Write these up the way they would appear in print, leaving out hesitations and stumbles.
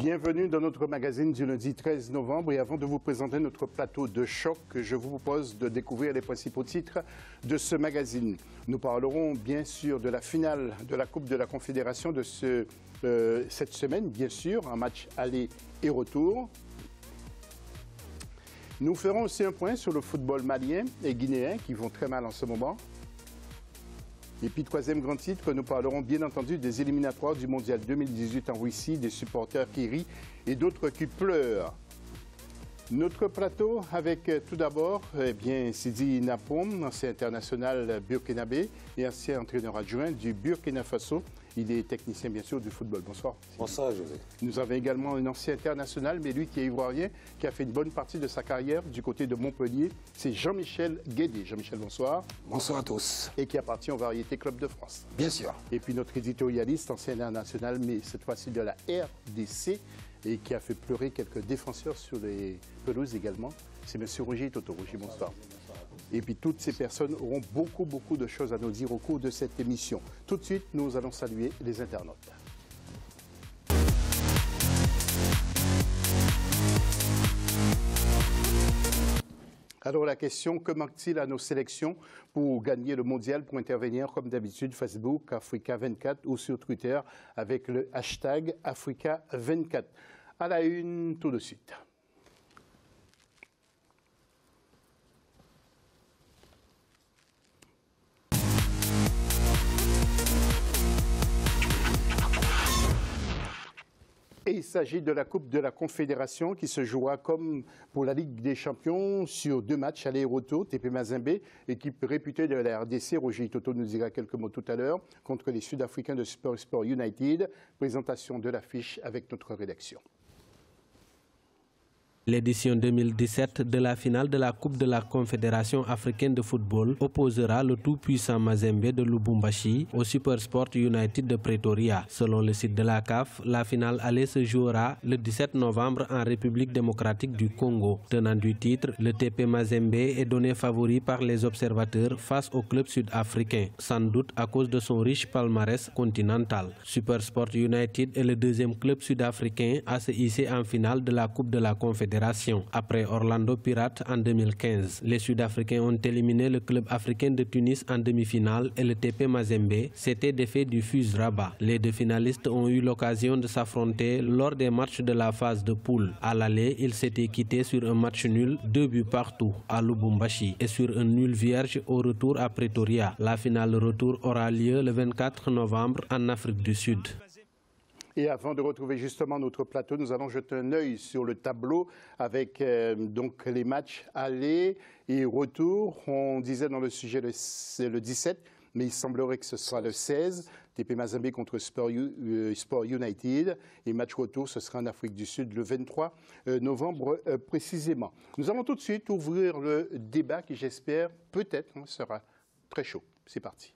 Bienvenue dans notre magazine du lundi 13 novembre. Et avant de vous présenter notre plateau de choc, je vous propose de découvrir les principaux titres de ce magazine. Nous parlerons bien sûr de la finale de la Coupe de la Confédération de cette semaine, bien sûr, un match aller et retour. Nous ferons aussi un point sur le football malien et guinéen qui vont très mal en ce moment. Et puis, troisième grand titre, nous parlerons bien entendu des éliminatoires du Mondial 2018 en Russie, des supporters qui rient et d'autres qui pleurent. Notre plateau avec tout d'abord Sidi Napoum, ancien international burkinabé et ancien entraîneur adjoint du Burkina Faso. Il est technicien bien sûr du football. Bonsoir. Bonsoir José. Nous avons également un ancien international, mais lui qui est ivoirien, qui a fait une bonne partie de sa carrière du côté de Montpellier. C'est Jean-Michel Guédé. Jean-Michel, bonsoir. Bonsoir à tous. Et qui appartient aux Variétés Club de France. Bien sûr. Et puis notre éditorialiste, ancien international, mais cette fois-ci de la RDC, et qui a fait pleurer quelques défenseurs sur les pelouses également, c'est M. Roger Toto. Roger, bonsoir. Et puis toutes ces personnes auront beaucoup de choses à nous dire au cours de cette émission. Tout de suite, nous allons saluer les internautes. Alors la question, que manque-t-il à nos sélections pour gagner le mondial? Pour intervenir comme d'habitude, Facebook, Africa24 ou sur Twitter avec le hashtag Africa24. À la une, tout de suite. Et il s'agit de la Coupe de la Confédération qui se jouera comme pour la Ligue des Champions sur 2 matchs aller et retour. TP Mazembe, équipe réputée de la RDC, Roger Toto nous dira quelques mots tout à l'heure, contre les Sud-Africains de Sport United. Présentation de l'affiche avec notre rédaction. L'édition 2017 de la finale de la Coupe de la Confédération africaine de football opposera le tout-puissant Mazembe de Lubumbashi au Supersport United de Pretoria. Selon le site de la CAF, la finale aller se jouera le 17 novembre en République démocratique du Congo. Tenant du titre, le TP Mazembe est donné favori par les observateurs face au club sud-africain, sans doute à cause de son riche palmarès continental. Supersport United est le deuxième club sud-africain à se hisser en finale de la Coupe de la Confédération. Après Orlando Pirates en 2015, les Sud-Africains ont éliminé le club africain de Tunis en demi-finale et le TP Mazembe s'était défait du FUS Rabat. Les deux finalistes ont eu l'occasion de s'affronter lors des matchs de la phase de poule. À l'aller, ils s'étaient quittés sur un match nul, 2 buts partout à Lubumbashi et sur un nul vierge au retour à Pretoria. La finale retour aura lieu le 24 novembre en Afrique du Sud. Et avant de retrouver justement notre plateau, nous allons jeter un œil sur le tableau avec donc les matchs aller et retour. On disait dans le sujet le 17, mais il semblerait que ce sera le 16. TP Mazembe contre Sport United. Et match retour, ce sera en Afrique du Sud le 23 novembre précisément. Nous allons tout de suite ouvrir le débat qui, j'espère, peut-être sera très chaud. C'est parti.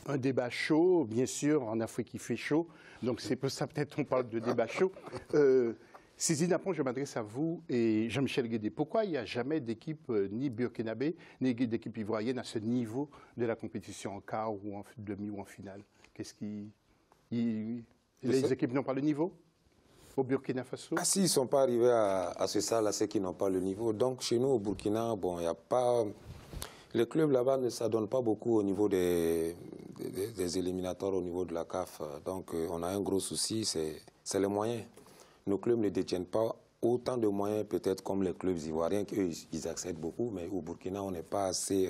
Un débat chaud, bien sûr, en Afrique il fait chaud, donc c'est pour ça peut-être on parle de débat chaud. Sidi Napoum, je m'adresse à vous et Jean-Michel Guédé. Pourquoi il n'y a jamais d'équipe ni burkinabé, ni d'équipe ivoirienne à ce niveau de la compétition en quart ou en demi ou en finale? Qu'est-ce qui... Les équipes n'ont pas le niveau au Burkina Faso? Ah si, ils ne sont pas arrivés à ce stade-là, ceux qui n'ont pas le niveau. Donc chez nous au Burkina, bon, il n'y a pas... Les clubs là-bas ne s'adonnent pas beaucoup au niveau des éliminatoires, au niveau de la CAF. Donc on a un gros souci, c'est les moyens. Nos clubs ne détiennent pas autant de moyens peut-être comme les clubs ivoiriens, qu'eux ils accèdent beaucoup, mais au Burkina on n'est pas assez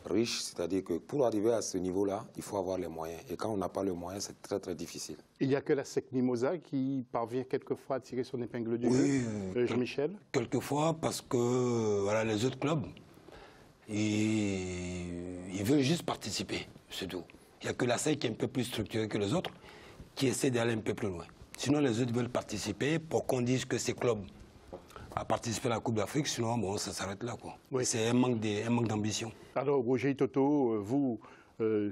riche. C'est-à-dire que pour arriver à ce niveau-là, il faut avoir les moyens. Et quand on n'a pas les moyens, c'est très très difficile. Il n'y a que la SEC Mimosa qui parvient quelquefois à tirer son épingle du jeu, Jean-Michel? Quelquefois parce que voilà, les autres clubs, ils veulent juste participer, c'est tout. Il n'y a que la SEC qui est un peu plus structurée que les autres, qui essaie d'aller un peu plus loin. Sinon, les autres veulent participer pour qu'on dise que ces clubs ont participé à la Coupe d'Afrique, sinon, bon, ça s'arrête là, quoi. Oui. C'est un manque d'ambition. Alors, Roger Toto, vous,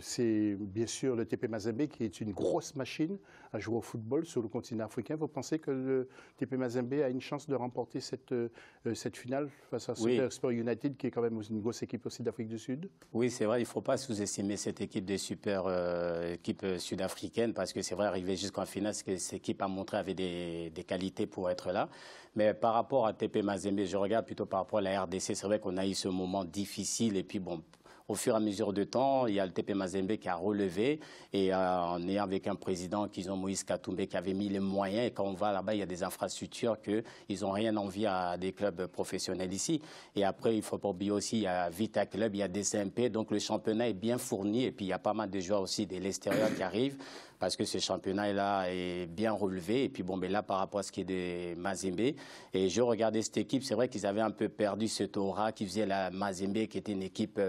c'est bien sûr le TP Mazembe qui est une grosse machine à jouer au football sur le continent africain. Vous pensez que le TP Mazembe a une chance de remporter cette finale face à Super Sport United, qui est quand même une grosse équipe aussi d'Afrique du Sud? Oui, c'est vrai, il ne faut pas sous-estimer cette équipe de super équipe sud-africaine, parce que c'est vrai, arriver jusqu'en finale, cette équipe a montré avait des qualités pour être là. Mais par rapport à TP Mazembe, je regarde plutôt par rapport à la RDC. C'est vrai qu'on a eu ce moment difficile et puis bon, au fur et à mesure du temps, il y a le TP Mazembe qui a relevé et en ayant avec un président qu'ils ont, Moïse Katumbe, qui avait mis les moyens. Et quand on va là-bas, il y a des infrastructures qu'ils n'ont rien envie à des clubs professionnels ici. Et après, il ne faut pas oublier aussi, il y a Vita Club, il y a DCMP. Donc le championnat est bien fourni et puis il y a pas mal de joueurs aussi de l'extérieur qui arrivent, parce que ce championnat-là est bien relevé. Et puis bon, mais là, par rapport à ce qui est de Mazembe, et je regardais cette équipe, c'est vrai qu'ils avaient un peu perdu cette aura qui faisait la Mazembe, qui était une équipe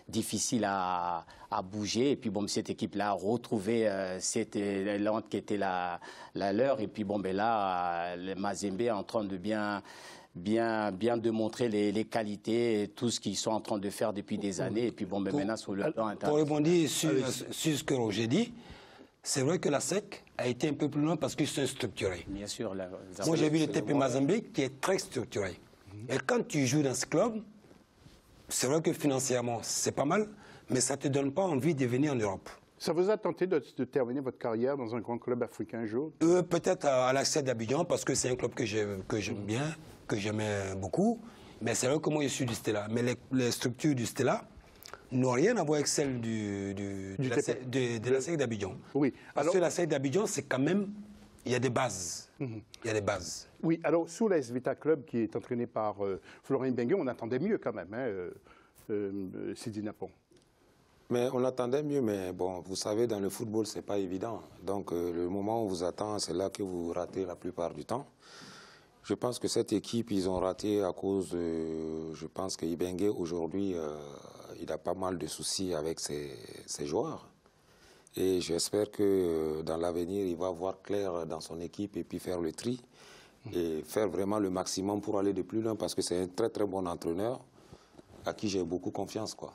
difficile à bouger. Et puis bon, cette équipe-là a retrouvé cette élan qui était la leur. Et puis bon, mais là, le Mazembe est en train de bien démontrer les qualités et tout ce qu'ils sont en train de faire depuis des années. Et puis bon, mais maintenant, sur le plan international. Pour rebondir sur ce que Roger dit, c'est vrai que la SEC a été un peu plus loin parce qu'ils sont structurés. Bien sûr. Moi, j'ai vu le TP Mazembe qui est très structuré. Et quand tu joues dans ce club, c'est vrai que financièrement, c'est pas mal, mais ça ne te donne pas envie de venir en Europe. Ça vous a tenté de terminer votre carrière dans un grand club africain un jour? Peut-être à l'AC d'Abidjan, parce que c'est un club que j'aime bien, que j'aimais beaucoup. Mais c'est vrai que moi, je suis du Stella. Mais les structures du Stella n'ont rien à voir avec celles de la SEC d'Abidjan. Oui. Parce que la SEC d'Abidjan, c'est quand même... Il y a des bases. Il y a des bases. Oui, alors sous l'AS Vita Club, qui est entraîné par Florent Bengue, on attendait mieux quand même, Sidi Napon. Mais on attendait mieux, mais bon, vous savez, dans le football, c'est pas évident. Donc, le moment où on vous attend, c'est là que vous ratez la plupart du temps. Je pense que cette équipe, ils ont raté à cause de... Je pense que Ibengue, aujourd'hui, il a pas mal de soucis avec ses joueurs. Et j'espère que dans l'avenir, il va voir clair dans son équipe et puis faire le tri. Et faire vraiment le maximum pour aller de plus loin, parce que c'est un très très bon entraîneur à qui j'ai beaucoup confiance, quoi.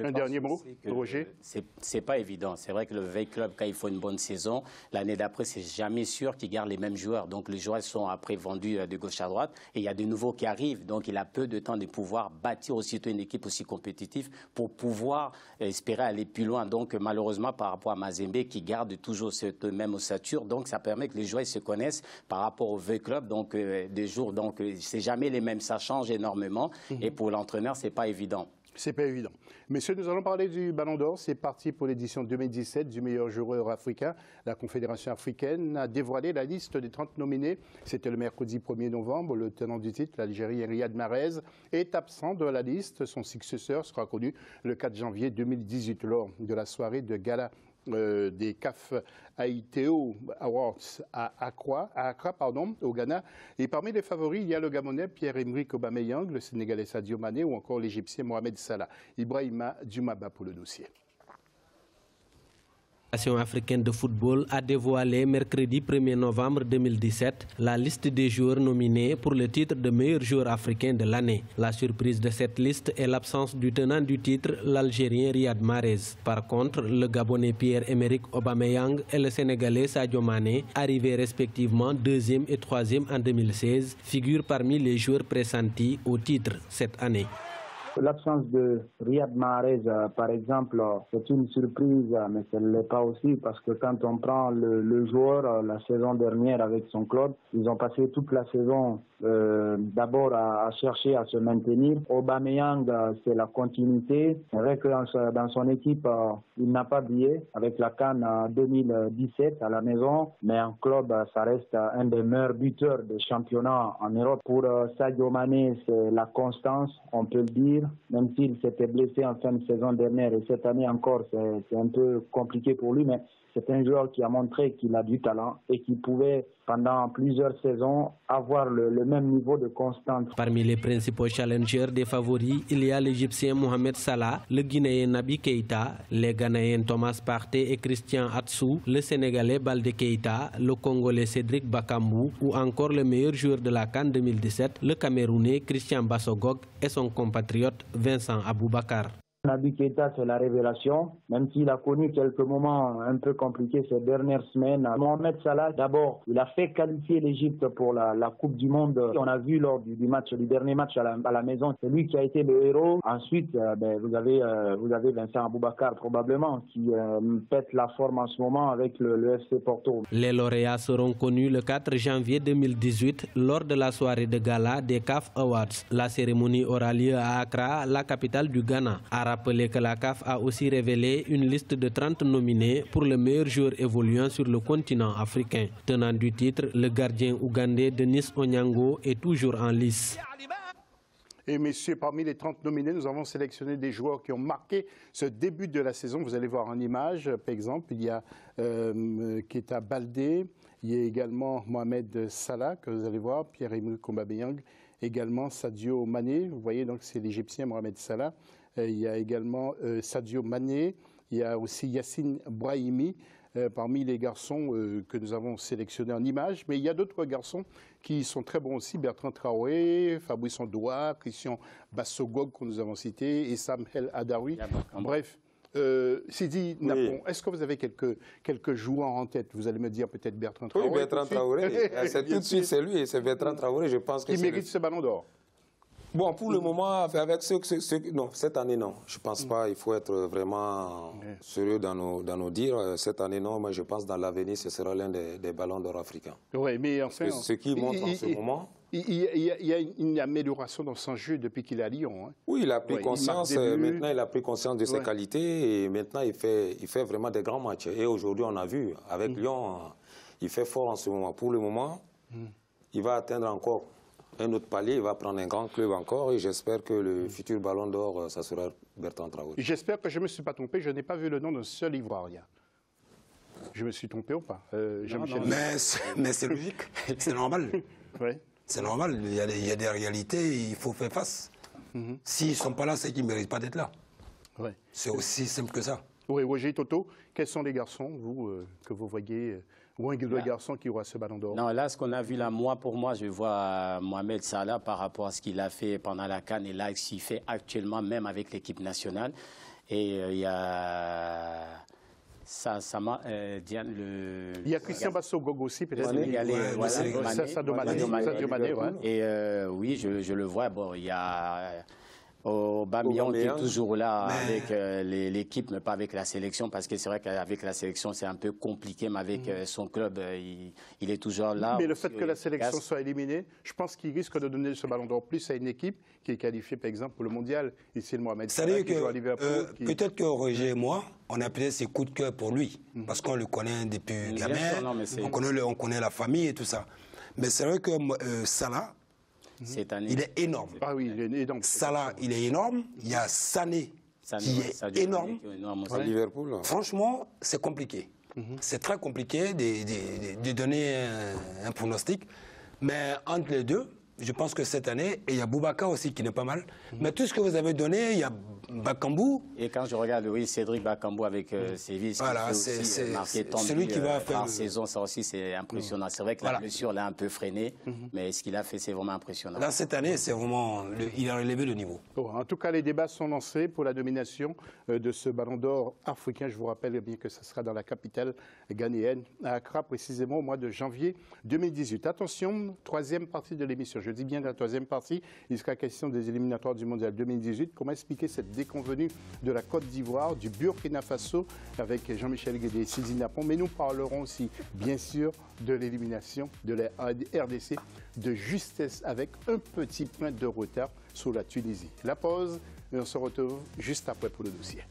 Un dernier mot, Roger? C'est pas évident. C'est vrai que le Veil Club, quand il faut une bonne saison, l'année d'après, c'est jamais sûr qu'ils gardent les mêmes joueurs. Donc les joueurs sont après vendus de gauche à droite et il y a de nouveaux qui arrivent. Donc il a peu de temps de pouvoir bâtir aussitôt une équipe aussi compétitive pour pouvoir espérer aller plus loin. Donc malheureusement, par rapport à Mazembe qui garde toujours cette même ossature, donc ça permet que les joueurs se connaissent par rapport au Veil Club. Donc des jours, donc c'est jamais les mêmes. Ça change énormément et pour l'entraîneur, c'est pas évident. C'est pas évident. Messieurs, nous allons parler du Ballon d'Or. C'est parti pour l'édition 2017 du meilleur joueur africain. La Confédération africaine a dévoilé la liste des 30 nominés. C'était le mercredi 1er novembre. Le tenant du titre, l'Algérien Riyad Mahrez, est absent de la liste. Son successeur sera connu le 4 janvier 2018 lors de la soirée de gala des CAF Aiteo Awards à Accra, au Ghana. Et parmi les favoris, il y a le Gabonais Pierre-Emerick Aubameyang, le Sénégalais Sadio Mané ou encore l'Égyptien Mohamed Salah. Ibrahima Djoumaba pour le dossier. La Fédération africaine de football a dévoilé mercredi 1er novembre 2017 la liste des joueurs nominés pour le titre de meilleur joueur africain de l'année. La surprise de cette liste est l'absence du tenant du titre, l'Algérien Riyad Mahrez. Par contre, le Gabonais Pierre-Emerick Aubameyang et le Sénégalais Sadio Mané, arrivés respectivement 2e et 3e en 2016, figurent parmi les joueurs pressentis au titre cette année. L'absence de Riyad Mahrez, par exemple, c'est une surprise, mais ce ne l'est pas aussi, parce que quand on prend le joueur, la saison dernière avec son club, ils ont passé toute la saison d'abord à chercher à se maintenir. Aubameyang, c'est la continuité. C'est vrai que dans son équipe, il n'a pas brillé avec la CAN 2017 à la maison, mais en club, ça reste un des meilleurs buteurs de championnat en Europe. Pour Sadio Mané, c'est la constance, on peut le dire. Même s'il s'était blessé en fin de saison dernière et cette année encore, c'est un peu compliqué pour lui, mais c'est un joueur qui a montré qu'il a du talent et qui pouvait, pendant plusieurs saisons, avoir le même niveau de constance. Parmi les principaux challengers des favoris, il y a l'Égyptien Mohamed Salah, le Guinéen Naby Keïta, les Ghanéens Thomas Partey et Christian Atsu, le Sénégalais Baldé Keïta, le Congolais Cédric Bakambu ou encore le meilleur joueur de la CAN 2017, le Camerounais Christian Bassogog et son compatriote Vincent Aboubakar. Naby Keita, c'est la révélation, même s'il a connu quelques moments un peu compliqués ces dernières semaines. Mohamed Salah, d'abord, il a fait qualifier l'Égypte pour la Coupe du Monde. On a vu lors du dernier match à la maison, c'est lui qui a été le héros. Ensuite, vous avez Vincent Aboubakar probablement qui pète la forme en ce moment avec le FC Porto. Les lauréats seront connus le 4 janvier 2018 lors de la soirée de gala des CAF Awards. La cérémonie aura lieu à Accra, la capitale du Ghana. Rappeler que la CAF a aussi révélé une liste de 30 nominés pour le meilleur joueur évoluant sur le continent africain. Tenant du titre, le gardien ougandais Denis Onyango est toujours en lice. Et messieurs, parmi les 30 nominés, nous avons sélectionné des joueurs qui ont marqué ce début de la saison. Vous allez voir en image, par exemple, il y a Keita Baldé, il y a également Mohamed Salah, que vous allez voir, Pierre-Emerick Aubameyang, également Sadio Mané. Vous voyez, donc c'est l'Égyptien Mohamed Salah. Il y a également Sadio Mané, il y a aussi Yassine Brahimi parmi les garçons que nous avons sélectionnés en images. Mais il y a d'autres garçons qui sont très bons aussi, Bertrand Traoré, Fabrice Ondoa, Christian Bassogog que nous avons cité, et Sam El Hadaoui. Bref, Sidi Napon, est-ce que vous avez quelques joueurs en tête? Vous allez me dire peut-être Bertrand Traoré. Oui, Bertrand Traoré, tout de suite c'est lui, c'est Bertrand Traoré, je pense que il mérite ce ballon d'or. Bon, pour le moment, avec non, cette année, non. Je ne pense pas. Il faut être vraiment sérieux dans nos dires. Cette année, non. Mais je pense que dans l'avenir, ce sera l'un des ballons d'or africains. Oui, mais enfin... Ce qui montre en ce moment... Il y a une amélioration dans son jeu depuis qu'il est à Lyon. Hein. Oui, il a pris conscience. Maintenant, il a pris conscience de ses qualités. Et maintenant, il fait vraiment des grands matchs. Et aujourd'hui, on a vu, avec Lyon, il fait fort en ce moment. Pour le moment, il va atteindre encore un autre palier, il va prendre un grand club encore et j'espère que le futur ballon d'or, ça sera Bertrand Traoré. J'espère que je ne me suis pas trompé, je n'ai pas vu le nom d'un seul Ivoirien. Je me suis trompé ou pas Jean-Michel? Mais c'est logique, c'est normal. Oui. C'est normal, il y a des réalités, il faut faire face. S'ils ne sont pas là, c'est qu'ils ne méritent pas d'être là. Ouais. C'est aussi simple que ça. Oui, Roger Toto, quels sont les garçons, vous, que vous voyez ou un garçon qui aura ce ballon d'or? Non, là, ce qu'on a vu là, pour moi, je vois Mohamed Salah par rapport à ce qu'il a fait pendant la CAN et là, ce qu'il fait actuellement, même avec l'équipe nationale. Et il y a... Il y a Christian Bassogog aussi, peut-être. Sadio Mané. Et oui, je le vois. Bon, il y a... Aubameyang qui est toujours là avec l'équipe, mais pas avec la sélection, parce que c'est vrai qu'avec la sélection, c'est un peu compliqué, mais avec son club, il est toujours là. Mais le fait que la sélection soit éliminée, je pense qu'il risque de donner ce ballon d'or plus à une équipe qui est qualifiée, par exemple, pour le mondial. Ici, le Mohamed Salah qui joue à Liverpool. Peut-être que Roger et moi, on a peut-être ses coups de cœur pour lui, parce qu'on le connaît depuis gamin, on connaît la famille et tout ça. Mais c'est vrai que Salah, cette année, il est énorme. Ah oui, il est énorme. Salah, il est énorme. Il y a Sané qui est énorme. À Liverpool. Franchement, c'est compliqué. C'est très compliqué de donner un pronostic. Mais entre les deux, je pense que cette année, et il y a Boubacar aussi qui n'est pas mal. Mais tout ce que vous avez donné, il y a Bakambu. Et quand je regarde, oui, Cédric Bakambu avec Séville, voilà, c'est celui qui va faire par saison, ça aussi c'est impressionnant. C'est vrai que la blessure l'a un peu freiné, mais ce qu'il a fait, c'est vraiment impressionnant. Là, cette année, c'est vraiment, il a relevé le niveau. En tout cas, les débats sont lancés pour la domination de ce ballon d'or africain. Je vous rappelle bien que ce sera dans la capitale ghanéenne, à Accra, précisément au mois de janvier 2018. Attention, troisième partie de l'émission. Je dis bien la troisième partie, il sera question des éliminatoires du Mondial 2018. Comment expliquer cette déconvenue de la Côte d'Ivoire, du Burkina Faso, avec Jean-Michel Guédé et Sidi Napon. Mais nous parlerons aussi, bien sûr, de l'élimination de la RDC de justesse avec un petit point de retard sur la Tunisie. La pause, et on se retrouve juste après pour le dossier.